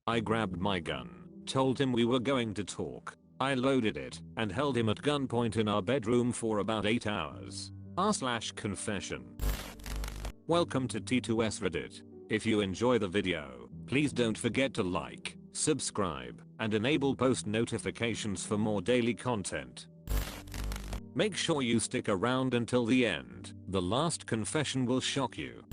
I grabbed my gun, told him we were going to talk. I loaded it and held him at gunpoint in our bedroom for about 8 hours. r/confession. Welcome to T2S Reddit. If you enjoy the video, please don't forget to like, subscribe, and enable post notifications for more daily content. Make sure you stick around until the end. The last confession will shock you.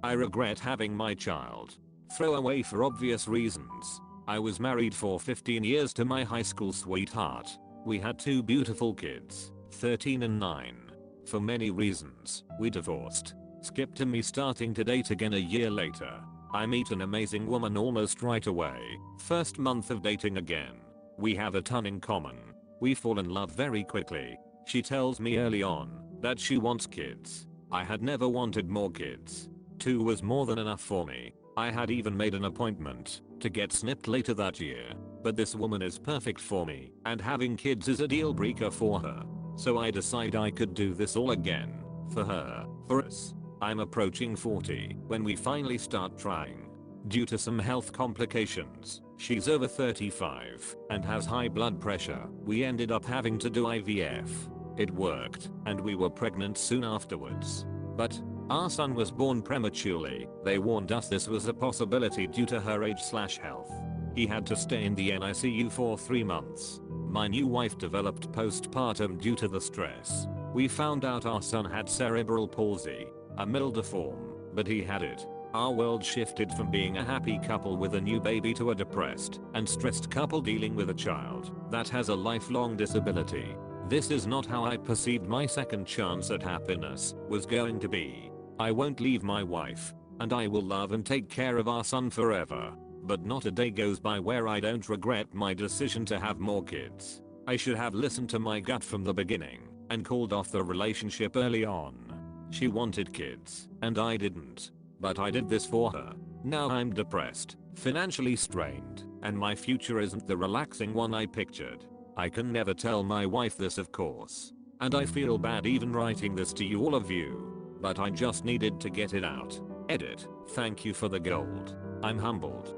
I regret having my child. Throw away for obvious reasons. I was married for 15 years to my high school sweetheart. We had 2 beautiful kids, 13 and 9. For many reasons, we divorced. Skip to me starting to date again a year later. I meet an amazing woman almost right away. First month of dating again. We have a ton in common. We fall in love very quickly. She tells me early on that she wants kids. I had never wanted more kids. 2 was more than enough for me. I had even made an appointment to get snipped later that year. But this woman is perfect for me, and having kids is a deal breaker for her. So I decide I could do this all again. For her, for us. I'm approaching 40 when we finally start trying. Due to some health complications, she's over 35 and has high blood pressure. We ended up having to do IVF. It worked, and we were pregnant soon afterwards. But our son was born prematurely. They warned us this was a possibility due to her age/health. He had to stay in the NICU for 3 months. My new wife developed postpartum due to the stress. We found out our son had cerebral palsy, a milder form, but he had it. Our world shifted from being a happy couple with a new baby to a depressed and stressed couple dealing with a child that has a lifelong disability. This is not how I perceived my second chance at happiness was going to be. I won't leave my wife, and I will love and take care of our son forever. But not a day goes by where I don't regret my decision to have more kids. I should have listened to my gut from the beginning and called off the relationship early on. She wanted kids, and I didn't. But I did this for her. Now I'm depressed, financially strained, and my future isn't the relaxing one I pictured. I can never tell my wife this, of course. And I feel bad even writing this to you, all of you. But I just needed to get it out. Edit. Thank you for the gold. I'm humbled.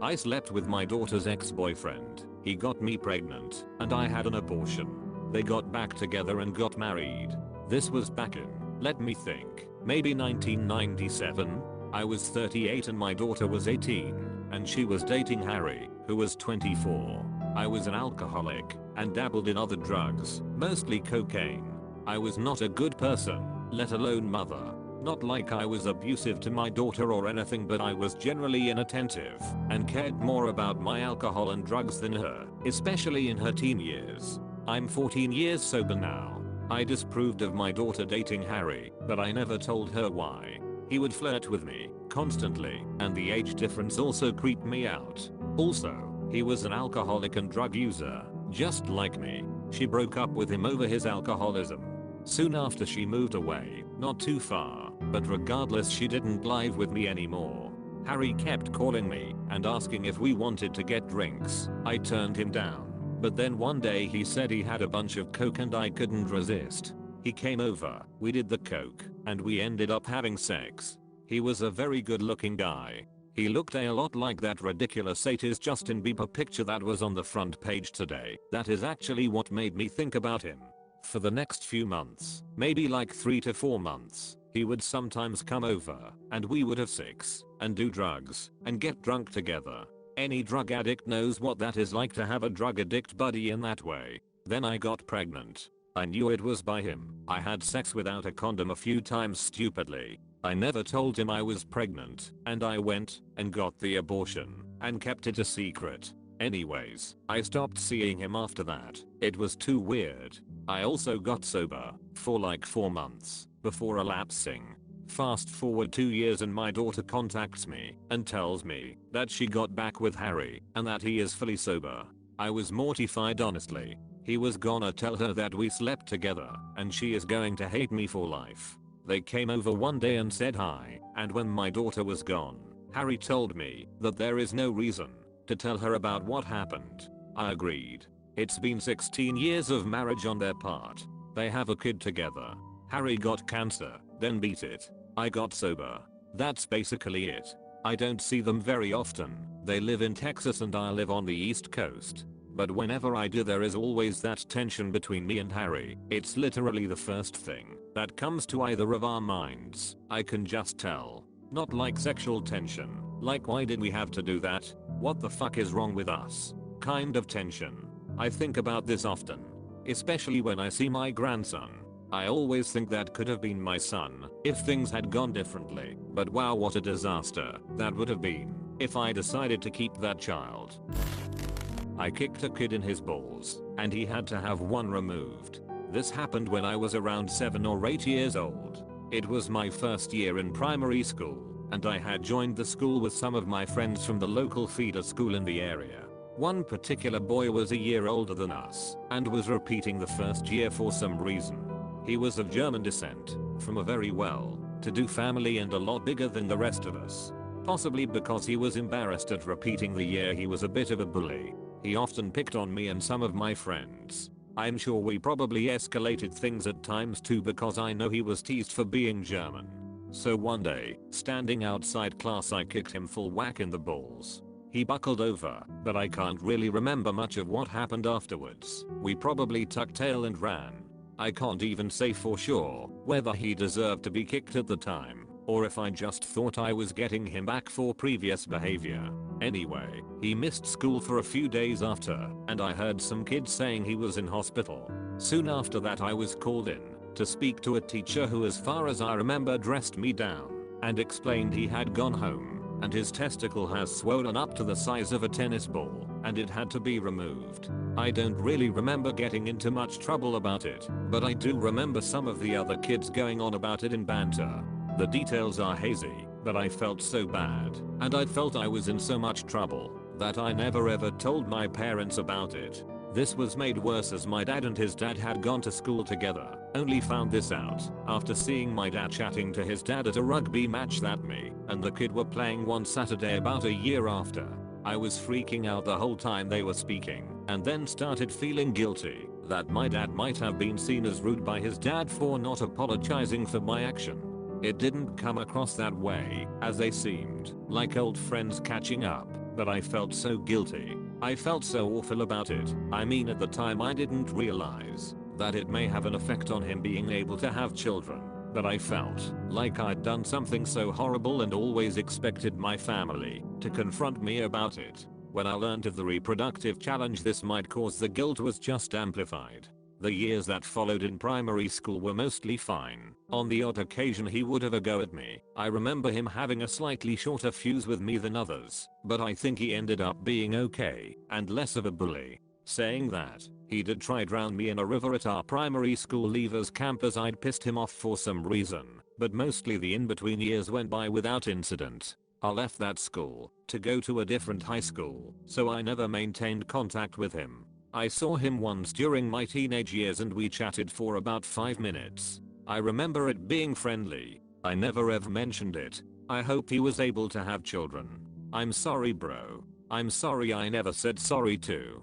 I slept with my daughter's ex-boyfriend. He got me pregnant, and I had an abortion. They got back together and got married. This was back in, let me think, maybe 1997. I was 38 and my daughter was 18, and she was dating Harry, who was 24. I was an alcoholic and dabbled in other drugs, mostly cocaine. I was not a good person, let alone mother. Not like I was abusive to my daughter or anything, but I was generally inattentive and cared more about my alcohol and drugs than her, especially in her teen years. I'm 14 years sober now. I disapproved of my daughter dating Harry, but I never told her why. He would flirt with me constantly, and the age difference also creeped me out. Also, he was an alcoholic and drug user, just like me. She broke up with him over his alcoholism. Soon after she moved away, not too far, but regardless she didn't live with me anymore. Harry kept calling me and asking if we wanted to get drinks. I turned him down. But then one day he said he had a bunch of coke and I couldn't resist. He came over, we did the coke, and we ended up having sex. He was a very good looking guy. He looked a lot like that ridiculous 80s Justin Bieber picture that was on the front page today. That is actually what made me think about him. For the next few months, maybe like 3 to 4 months, he would sometimes come over, and we would have sex, and do drugs, and get drunk together. Any drug addict knows what that is like to have a drug addict buddy in that way. Then I got pregnant. I knew it was by him. I had sex without a condom a few times stupidly. I never told him I was pregnant, and I went and got the abortion and kept it a secret. Anyways, I stopped seeing him after that. It was too weird. I also got sober for like 4 months before relapsing. Fast forward 2 years and my daughter contacts me and tells me that she got back with Harry and that he is fully sober. I was mortified, honestly. He was gonna tell her that we slept together and she is going to hate me for life. They came over one day and said hi, and when my daughter was gone, Harry told me that there is no reason to tell her about what happened. I agreed. It's been 16 years of marriage on their part. They have a kid together. Harry got cancer, then beat it. I got sober. That's basically it. I don't see them very often. They live in Texas and I live on the East Coast. But whenever I do, there is always that tension between me and Harry. It's literally the first thing that comes to either of our minds. I can just tell. Not like sexual tension. Like, why did we have to do that? What the fuck is wrong with us? Kind of tension. I think about this often. Especially when I see my grandson. I always think that could have been my son if things had gone differently. But wow, what a disaster that would have been if I decided to keep that child. I kicked a kid in his balls, and he had to have one removed. This happened when I was around 7 or 8 years old. It was my first year in primary school, and I had joined the school with some of my friends from the local feeder school in the area. One particular boy was a year older than us, and was repeating the first year for some reason. He was of German descent, from a very well-to-do family and a lot bigger than the rest of us. Possibly because he was embarrassed at repeating the year, he was a bit of a bully. He often picked on me and some of my friends. I'm sure we probably escalated things at times too, because I know he was teased for being German. So one day, standing outside class, I kicked him full whack in the balls. He buckled over, but I can't really remember much of what happened afterwards. We probably tucked tail and ran. I can't even say for sure whether he deserved to be kicked at the time, or if I just thought I was getting him back for previous behavior. Anyway, he missed school for a few days after, and I heard some kids saying he was in hospital. Soon after that, I was called in to speak to a teacher who, as far as I remember, dressed me down and explained he had gone home and his testicle has swollen up to the size of a tennis ball and it had to be removed. I don't really remember getting into much trouble about it, but I do remember some of the other kids going on about it in banter. The details are hazy, but I felt so bad, and I felt I was in so much trouble, that I never ever told my parents about it. This was made worse as my dad and his dad had gone to school together. Only found this out after seeing my dad chatting to his dad at a rugby match that me and the kid were playing one Saturday about a year after. I was freaking out the whole time they were speaking, and then started feeling guilty that my dad might have been seen as rude by his dad for not apologizing for my action. It didn't come across that way, as they seemed like old friends catching up, but I felt so guilty. I felt so awful about it. I mean, at the time I didn't realize that it may have an effect on him being able to have children, but I felt like I'd done something so horrible and always expected my family to confront me about it. When I learned of the reproductive challenge this might cause, the guilt was just amplified. The years that followed in primary school were mostly fine. On the odd occasion he would have a go at me. I remember him having a slightly shorter fuse with me than others, but I think he ended up being okay and less of a bully. Saying that, he did try drown me in a river at our primary school leavers camp as I'd pissed him off for some reason, but mostly the in-between years went by without incident. I left that school to go to a different high school, so I never maintained contact with him. I saw him once during my teenage years and we chatted for about 5 minutes. I remember it being friendly. I never ever mentioned it. I hope he was able to have children. I'm sorry, bro. I'm sorry I never said sorry too.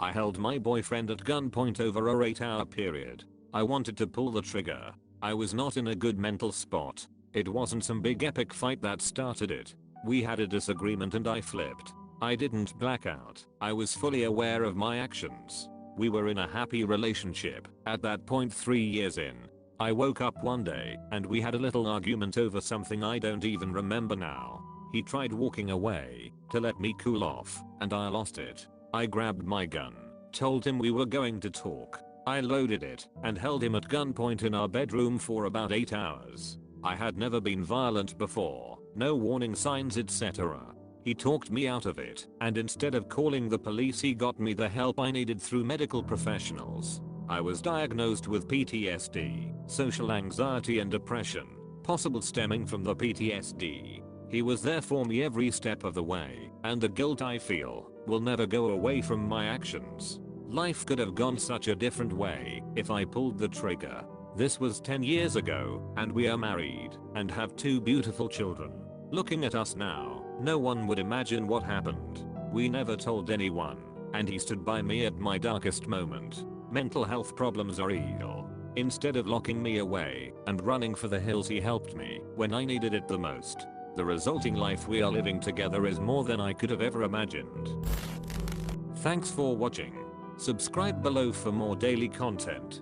I held my boyfriend at gunpoint over a 8-hour period. I wanted to pull the trigger. I was not in a good mental spot. It wasn't some big epic fight that started it. We had a disagreement and I flipped. I didn't black out. I was fully aware of my actions. We were in a happy relationship at that point 3 years in. I woke up one day and we had a little argument over something I don't even remember now. He tried walking away to let me cool off and I lost it. I grabbed my gun, told him we were going to talk. I loaded it and held him at gunpoint in our bedroom for about 8 hours. I had never been violent before, no warning signs, etc. He talked me out of it, and instead of calling the police he got me the help I needed through medical professionals. I was diagnosed with PTSD, social anxiety and depression, possible stemming from the PTSD. He was there for me every step of the way, and the guilt I feel will never go away from my actions. Life could have gone such a different way if I pulled the trigger. This was 10 years ago, and we are married and have 2 beautiful children. Looking at us now, no one would imagine what happened. We never told anyone, and he stood by me at my darkest moment. Mental health problems are real. Instead of locking me away and running for the hills, he helped me when I needed it the most. The resulting life we are living together is more than I could have ever imagined. Thanks for watching. Subscribe below for more daily content.